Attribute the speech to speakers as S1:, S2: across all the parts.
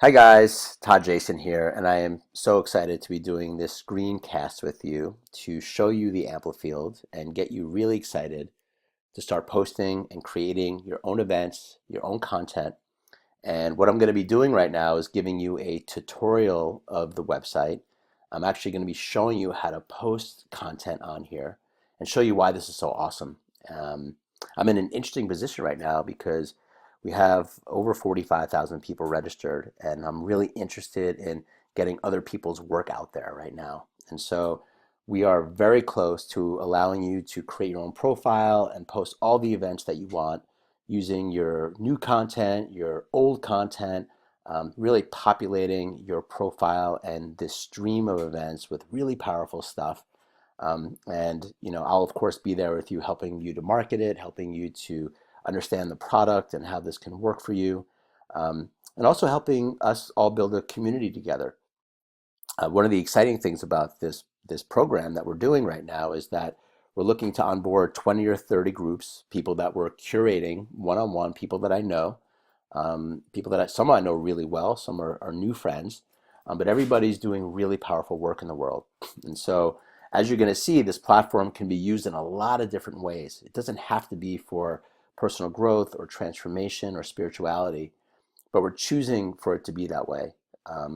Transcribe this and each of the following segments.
S1: Hi guys, Todd Jason here, and I am so excited to be doing this screencast with you to show you the Amplifield and get you really excited to start posting and creating your own events, your own content. And what I'm going to be doing right now is giving you a tutorial of the website. I'm actually going to be showing you how to post content on here and show you why this is so awesome. Um, I'm in an interesting position right now because we have over 45,000 people registered, and I'm really interested in getting other people's work out there right now. And so we are very close to allowing you to create your own profile and post all the events that you want using your new content, your old content, really populating your profile and this stream of events with really powerful stuff. I'll of course be there with you, helping you to market it, helping you to understand the product and how this can work for you, and also helping us all build a community together. One of the exciting things about this program that we're doing right now is that we're looking to onboard 20 or 30 groups, people that we're curating one-on-one, people that I know, people that some I know really well, some are new friends, but everybody's doing really powerful work in the world. And so, as you're going to see, this platform can be used in a lot of different ways. It doesn't have to be for personal growth or transformation or spirituality, but we're choosing for it to be that way.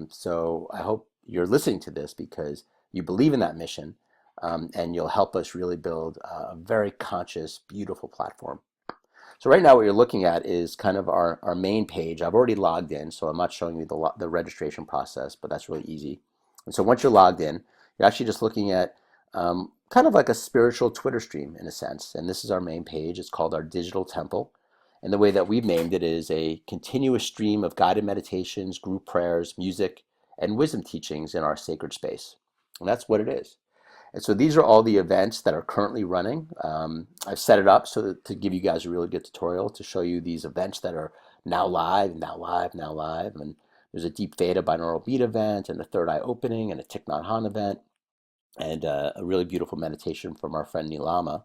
S1: So I hope you're listening to this because you believe in that mission, and you'll help us really build a very conscious, beautiful platform. So right now what you're looking at is kind of our main page. I've already logged in, so I'm not showing you the registration process, but that's really easy. And so once you're logged in, you're actually just looking at kind of like a spiritual Twitter stream in a sense. And this is our main page. It's called our Digital Temple. And the way that we've named it is a continuous stream of guided meditations, group prayers, music, and wisdom teachings in our sacred space. And that's what it is. And so these are all the events that are currently running. I've set it up so to give you guys a really good tutorial to show you these events that are now live, now live, now live. And there's a deep theta binaural beat event, and a third eye opening, and a Thich Nhat Hanh event, and a really beautiful meditation from our friend Nilama.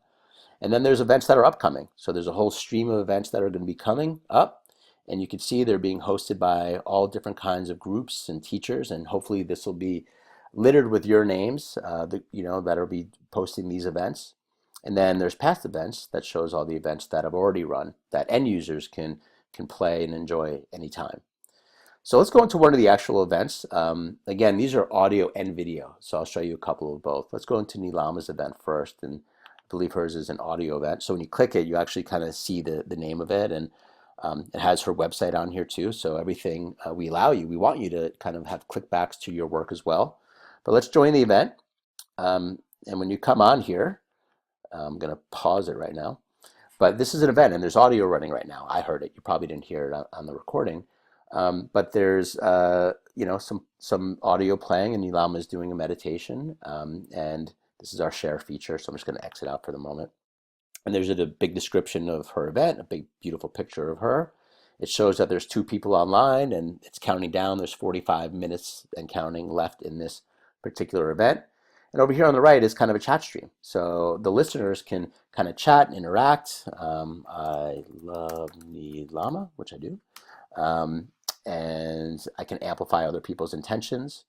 S1: And then there's events that are upcoming. So there's a whole stream of events that are going to be coming up. And you can see they're being hosted by all different kinds of groups and teachers. And hopefully this will be littered with your names, that'll be posting these events. And then there's past events that shows all the events that have already run that end users can play and enjoy anytime. So let's go into one of the actual events. Again, these are audio and video, so I'll show you a couple of both. Let's go into Nilama's event first, and I believe hers is an audio event. So when you click it, you actually kind of see the name of it, and it has her website on here too. So everything we want you to kind of have clickbacks to your work as well. But let's join the event. And when you come on here, I'm going to pause it right now. But this is an event, and there's audio running right now. I heard it. You probably didn't hear it on the recording. But there's some audio playing, and Nilama is doing a meditation. And this is our share feature, so I'm just going to exit out for the moment. And there's a big description of her event, a big beautiful picture of her. It shows that there's 2 people online, and it's counting down. There's 45 minutes and counting left in this particular event. And over here on the right is kind of a chat stream. So the listeners can kind of chat and interact. I love Nilama, which I do. And I can amplify other people's intentions.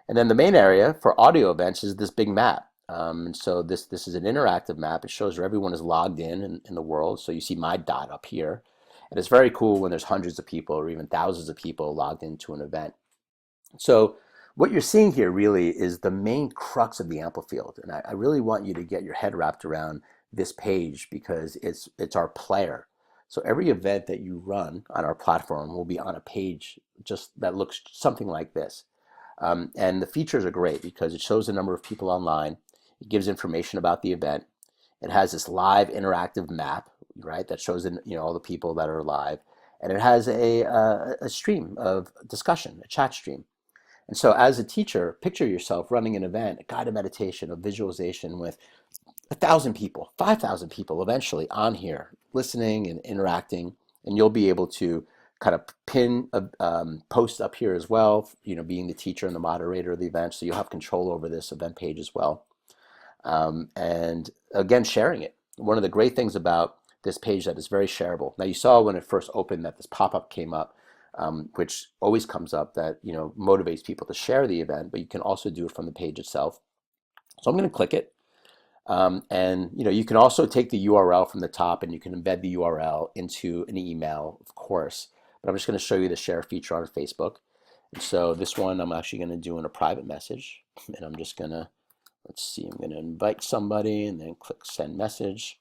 S1: And then the main area for audio events is this big map. And so this is an interactive map. It shows where everyone is logged in the world. So you see my dot up here. And it's very cool when there's hundreds of people or even thousands of people logged into an event. So what you're seeing here really is the main crux of the Amplifield. And I really want you to get your head wrapped around this page because it's our player. So every event that you run on our platform will be on a page just that looks something like this. And the features are great because it shows the number of people online. It gives information about the event. It has this live interactive map, right, that shows all the people that are live. And it has a stream of discussion, a chat stream. And so as a teacher, picture yourself running an event, a guided meditation, a visualization with 1,000 people, 5,000 people eventually on here, listening and interacting, and you'll be able to kind of pin a post up here as well, being the teacher and the moderator of the event, so you'll have control over this event page as well. And again, sharing it. One of the great things about this page that is very shareable. Now you saw when it first opened that this pop-up came up. which always comes up that, motivates people to share the event, but you can also do it from the page itself. So I'm going to click it. And you can also take the URL from the top and you can embed the URL into an email, of course. But I'm just going to show you the share feature on Facebook. And so this one I'm actually going to do in a private message. And I'm just going to, let's see, I'm going to invite somebody and then click send message.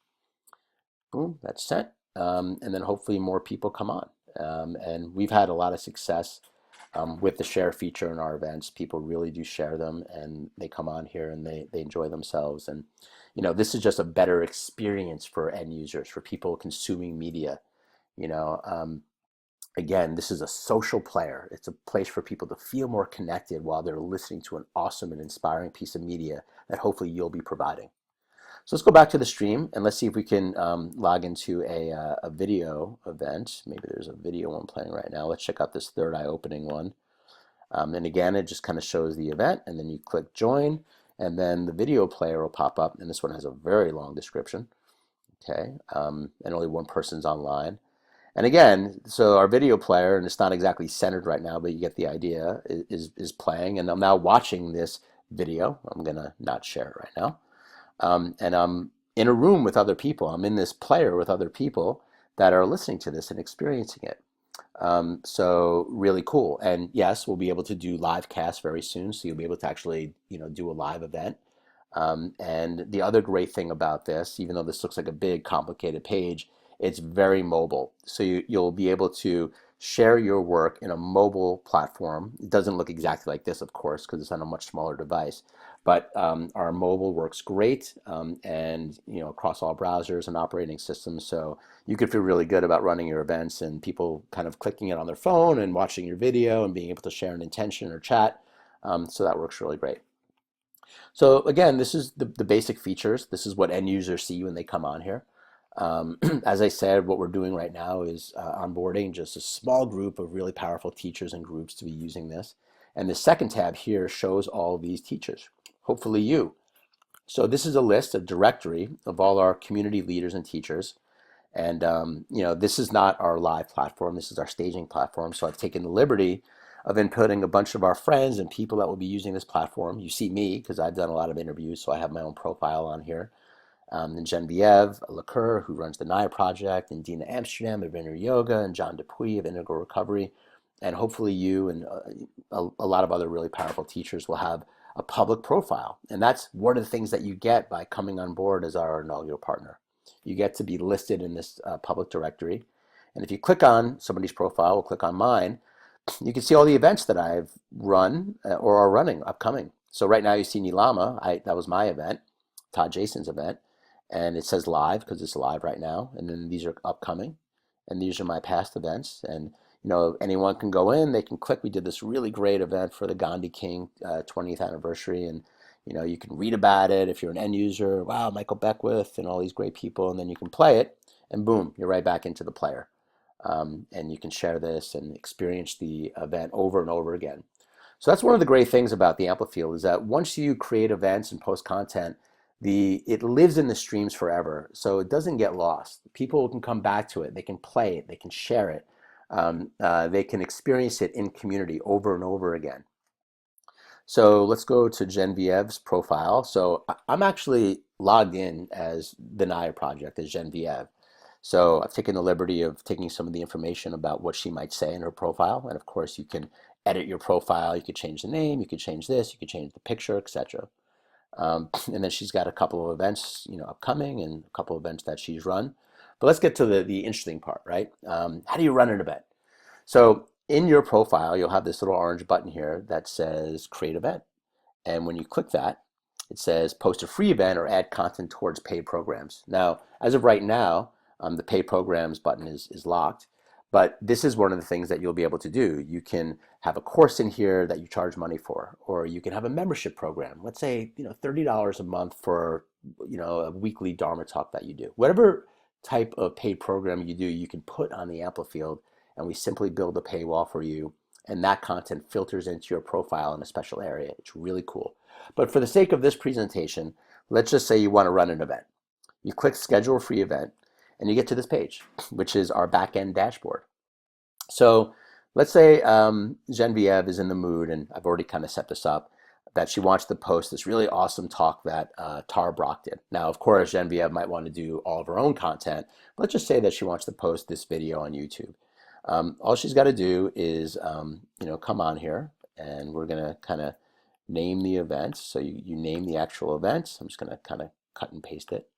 S1: Boom, that's sent. And then hopefully more people come on. And we've had a lot of success with the share feature in our events. People really do share them and they come on here and they enjoy themselves. And this is just a better experience for end users, for people consuming media. Again, this is a social player. It's a place for people to feel more connected while they're listening to an awesome and inspiring piece of media that hopefully you'll be providing. So let's go back to the stream and let's see if we can log into a video event. Maybe there's a video one playing right now. Let's check out this third eye opening one. And again, it just kind of shows the event, and then you click join, and then the video player will pop up, and this one has a very long description. Okay, and only one person's online. And again, so our video player, and it's not exactly centered right now, but you get the idea, is playing, and I'm now watching this video. I'm gonna not share it right now. And I'm in a room with other people. I'm in this player with other people that are listening to this and experiencing it. So really cool. And yes, we'll be able to do live cast very soon. So you'll be able to actually, do a live event. And the other great thing about this, even though this looks like a big complicated page, it's very mobile. So you'll be able to share your work in a mobile platform. It doesn't look exactly like this, of course, because it's on a much smaller device. But our mobile works great, and across all browsers and operating systems. So you could feel really good about running your events and people kind of clicking it on their phone and watching your video and being able to share an intention or chat. So that works really great. So again, this is the basic features. This is what end users see when they come on here. As I said, what we're doing right now is onboarding just a small group of really powerful teachers and groups to be using this. And the second tab here shows all of these teachers, hopefully you. So this is a list, a directory of all our community leaders and teachers. And this is not our live platform, this is our staging platform. So I've taken the liberty of inputting a bunch of our friends and people that will be using this platform. You see me because I've done a lot of interviews, so I have my own profile on here. And Genevieve Lacour, who runs the Naya Project, and Dina Amsterdam of Inner Yoga, and John Dupuy of Integral Recovery. And hopefully you and a lot of other really powerful teachers will have a public profile. And that's one of the things that you get by coming on board as our inaugural partner. You get to be listed in this public directory. And if you click on somebody's profile, we'll click on mine, you can see all the events that I've run or are running upcoming. So right now you see Nilama, that was my event, Todd Jason's event. And it says live because it's live right now. And then these are upcoming. And these are my past events. And anyone can go in, they can click. We did this really great event for the Gandhi King 20th anniversary. And you can read about it if you're an end user. Wow, Michael Beckwith and all these great people. And then you can play it. And boom, you're right back into the player. And you can share this and experience the event over and over again. So that's one of the great things about the Amplifield is that once you create events and post content, it lives in the streams forever, so it doesn't get lost. People can come back to it, they can play it, they can share it, they can experience it in community over and over again. So let's go to Genevieve's profile. So I'm actually logged in as the Naya Project, as Genevieve. So I've taken the liberty of taking some of the information about what she might say in her profile, and of course you can edit your profile, you could change the name, you could change this, you could change the picture, etc. And then she's got a couple of events, upcoming, and a couple of events that she's run. But let's get to the interesting part, right? How do you run an event? So in your profile, you'll have this little orange button here that says Create Event. And when you click that, it says Post a free event or add content towards paid programs. Now, as of right now, the paid programs button is locked. But this is one of the things that you'll be able to do. You can have a course in here that you charge money for, or you can have a membership program. Let's say, $30 a month for, a weekly Dharma talk that you do. Whatever type of paid program you do, you can put on the Amplifield, and we simply build a paywall for you, and that content filters into your profile in a special area. It's really cool. But for the sake of this presentation, let's just say you want to run an event. You click Schedule a Free Event, and you get to this page, which is our back-end dashboard. So Let's say Genevieve is in the mood, and I've already kind of set this up, that she wants to post this really awesome talk that Tara Brach did. Now, of course, Genevieve might want to do all of her own content. Let's just say that she wants to post this video on YouTube. All she's got to do is, come on here, and we're going to kind of name the event. So you name the actual event. I'm just going to kind of cut and paste it.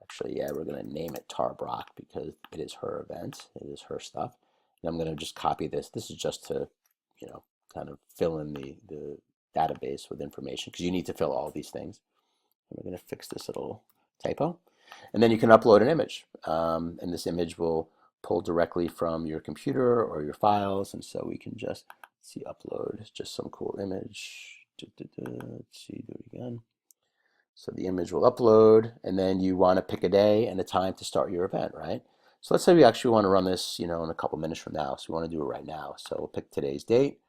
S1: Actually, yeah, we're going to name it Tara Brach because it is her event. It is her stuff. And I'm going to just copy this. This is just to, kind of fill in the database with information because you need to fill all these things. And we're going to fix this little typo. And then you can upload an image. And this image will pull directly from your computer or your files. And so we can just see upload, just some cool image. Let's see, do it again. So the image will upload, and then you want to pick a day and a time to start your event, right? So let's say we actually want to run this, in a couple minutes from now. So we want to do it right now. So we'll pick today's date.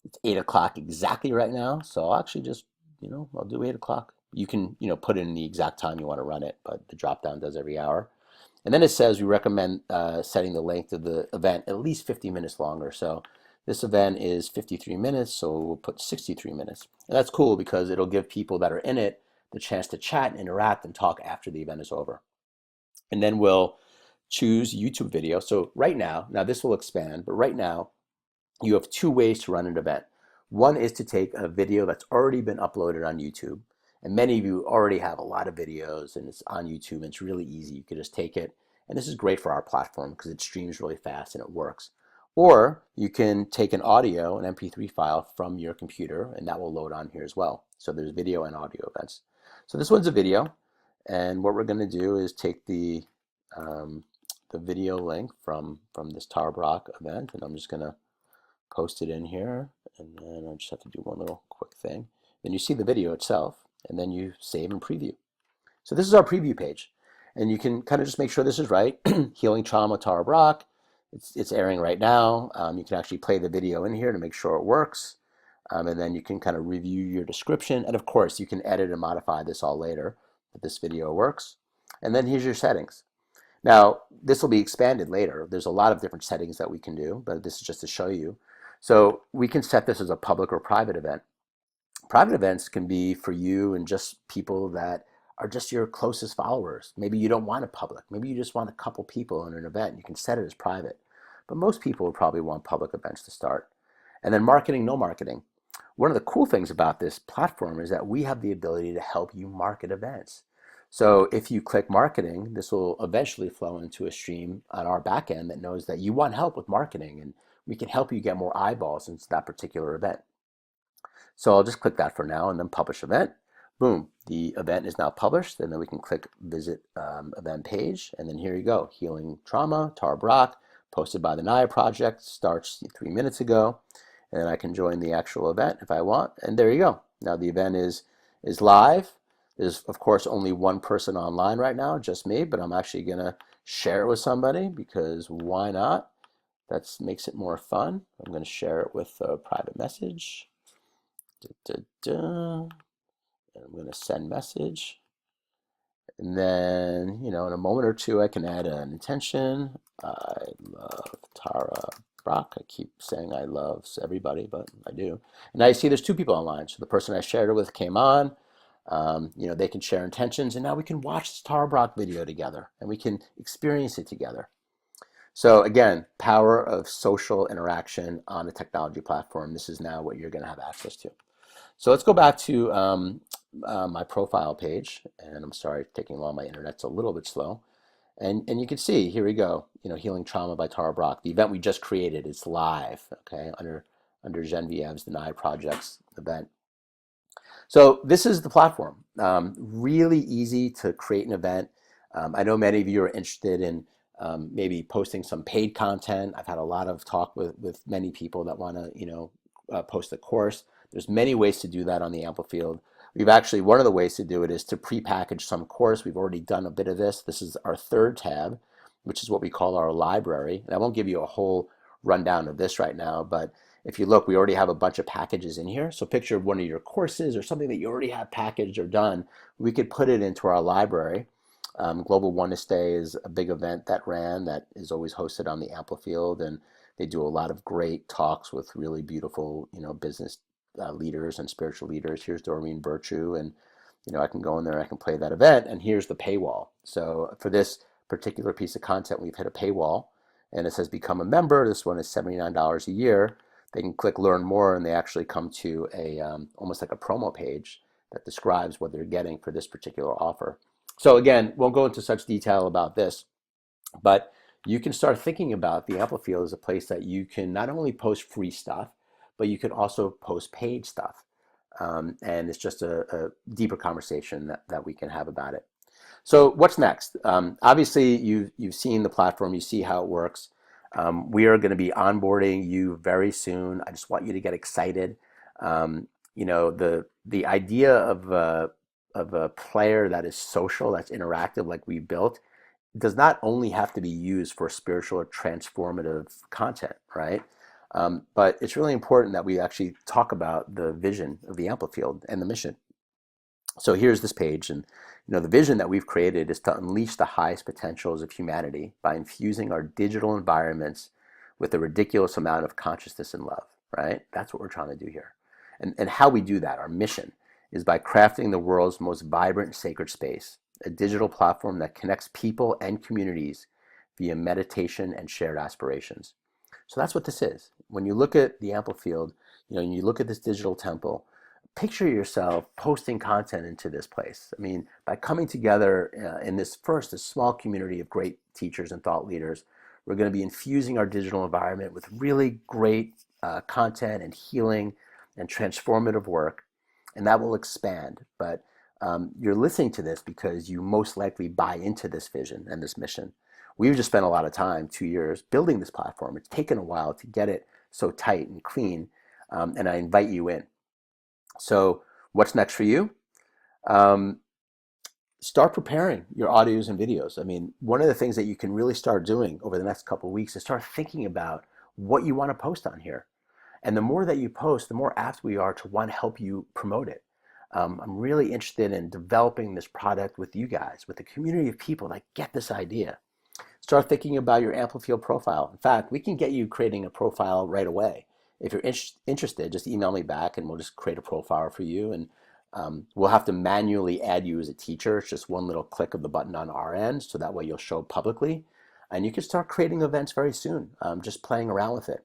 S1: It's 8 o'clock exactly right now. So I'll actually just, I'll do 8 o'clock. You can, put in the exact time you want to run it, but the drop down does every hour. And then it says we recommend setting the length of the event at least 50 minutes longer. So this event is 53 minutes, so we'll put 63 minutes. And that's cool because it'll give people that are in it the chance to chat and interact and talk after the event is over. And then we'll choose YouTube video. So right now this will expand, but right now you have two ways to run an event. One is to take a video that's already been uploaded on YouTube. And many of you already have a lot of videos and it's on YouTube and it's really easy. You can just take it. And this is great for our platform because it streams really fast and it works. Or you can take an audio, an MP3 file from your computer, and that will load on here as well. So there's video and audio events. So this one's a video, and what we're going to do is take the video link from this Tara Brach event, and I'm just going to post it in here, and then I just have to do one little quick thing. Then you see the video itself, and then you save and preview. So this is our preview page, and you can kind of just make sure this is right. Healing Trauma, Tara Brach. It's airing right now. You can actually play the video in here to make sure it works. And then you can kind of review your description. And of course, you can edit and modify this all later, but this video works. And then here's your settings. Now, this will be expanded later. There's a lot of different settings that we can do, but this is just to show you. So we can set this as a public or private event. Private events can be for you and just people that are just your closest followers. Maybe you don't want it public. Maybe you just want a couple people in an event. You can set it as private. But most people would probably want public events to start. And then marketing, no marketing. One of the cool things about this platform is that we have the ability to help you market events. So if you click marketing, this will eventually flow into a stream on our back end that knows that you want help with marketing, and we can help you get more eyeballs into that particular event. So I'll just click that for now and then publish event. Boom, the event is now published, and then we can click visit event page, and then here you go. Healing Trauma, Tara Brach, posted by the Naya Project, starts 3 minutes ago. And then I can join the actual event if I want, and there you go. Now the event is live. There's of course only one person online right now, just me, but I'm actually gonna share it with somebody because why not? That makes it more fun. I'm gonna share it with a private message. And I'm gonna send message. And then, in a moment or two, I can add an intention. I love Tara Brach. I keep saying I love everybody, but I do. And now you see there's two people online. So the person I shared it with came on. They can share intentions, and now we can watch this Tara Brach video together, and we can experience it together. So again, power of social interaction on a technology platform. This is now what you're going to have access to. So let's go back to my profile page, and I'm sorry, it's taking long. My internet's a little bit slow. And you can see, here we go, Healing Trauma by Tara Brach. The event we just created, it's live, okay, under Genevieve's The Naya Project's event. So this is the platform. Really easy to create an event. I know many of you are interested in maybe posting some paid content. I've had a lot of talk with many people that want to, post a course. There's many ways to do that on the Amplifield. One of the ways to do it is to pre-package some course. We've already done a bit of this. This is our third tab, which is what we call our library. And I won't give you a whole rundown of this right now, but if you look, we already have a bunch of packages in here. So picture one of your courses or something that you already have packaged or done. We could put it into our library. Global Oneness Day is a big event that is always hosted on the Amplifield, and They do a lot of great talks with really beautiful, business leaders and spiritual leaders. Here's Doreen Virtue, and I can go in there and I can play that event, and here's the paywall. So for this particular piece of content, we've hit a paywall, and it says become a member. This one is $79 a year. They can click learn more, and they actually come to a almost like a promo page that describes what they're getting for this particular offer. So again, won't go into such detail about this, but you can start thinking about the Amplifield as a place that you can not only post free stuff, but you can also post paid stuff. And it's just a deeper conversation that we can have about it. So what's next? Obviously, you've seen the platform, you see how it works. We are going to be onboarding you very soon. I just want you to get excited. The idea of a player that is social, that's interactive, like we built, does not only have to be used for spiritual or transformative content, right? But it's really important that we actually talk about the vision of the Amplifield and the mission. So here's this page, and the vision that we've created is to unleash the highest potentials of humanity by infusing our digital environments with a ridiculous amount of consciousness and love, right? That's what we're trying to do here. And how we do that, our mission, is by crafting the world's most vibrant sacred space, a digital platform that connects people and communities via meditation and shared aspirations. So that's what this is. When you look at the Amplifield, and you look at this digital temple, picture yourself posting content into this place. I mean, by coming together in this small community of great teachers and thought leaders, we're going to be infusing our digital environment with really great content and healing and transformative work, and that will expand. But you're listening to this because you most likely buy into this vision and this mission. We've just spent a lot of time, 2 years, building this platform. It's taken a while to get it so tight and clean, and I invite you in. So what's next for you? Start preparing your audios and videos. I mean, one of the things that you can really start doing over the next couple of weeks is start thinking about what you want to post on here. And the more that you post, the more apt we are to want to help you promote it. I'm really interested in developing this product with you guys, with a community of people that get this idea. Start thinking about your Amplifield profile. In fact, we can get you creating a profile right away. If you're interested, just email me back and we'll just create a profile for you. And we'll have to manually add you as a teacher. It's just one little click of the button on our end, so that way you'll show publicly. And you can start creating events very soon, just playing around with it.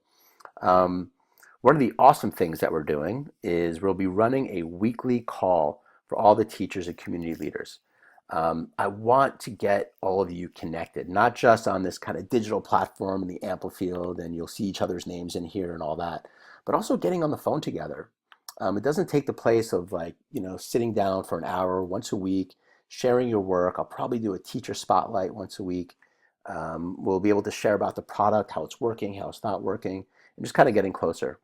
S1: One of the awesome things that we're doing is we'll be running a weekly call for all the teachers and community leaders. I want to get all of you connected, not just on this kind of digital platform in the Amplifield, and you'll see each other's names in here and all that, but also getting on the phone together. It doesn't take the place of sitting down for an hour once a week, sharing your work. I'll probably do a teacher spotlight once a week. We'll be able to share about the product, how it's working, how it's not working, and just kind of getting closer.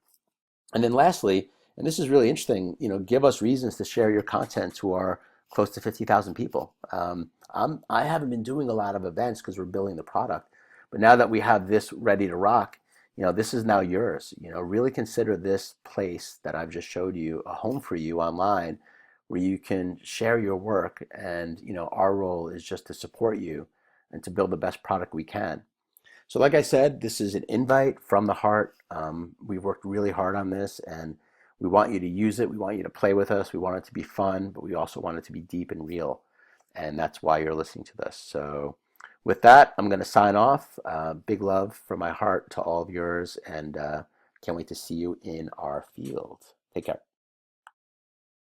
S1: And then lastly, and this is really interesting, give us reasons to share your content to our close to 50,000 people. I haven't been doing a lot of events because we're building the product, but now that we have this ready to rock, this is now yours. Really consider this place that I've just showed you a home for you online, where you can share your work, and our role is just to support you and to build the best product we can. So like I said, this is an invite from the heart. We've worked really hard on this, and we want you to use it. We want you to play with us. We want it to be fun, but we also want it to be deep and real. And that's why you're listening to this. So with that, I'm going to sign off. Big love from my heart to all of yours, and can't wait to see you in our field. Take care.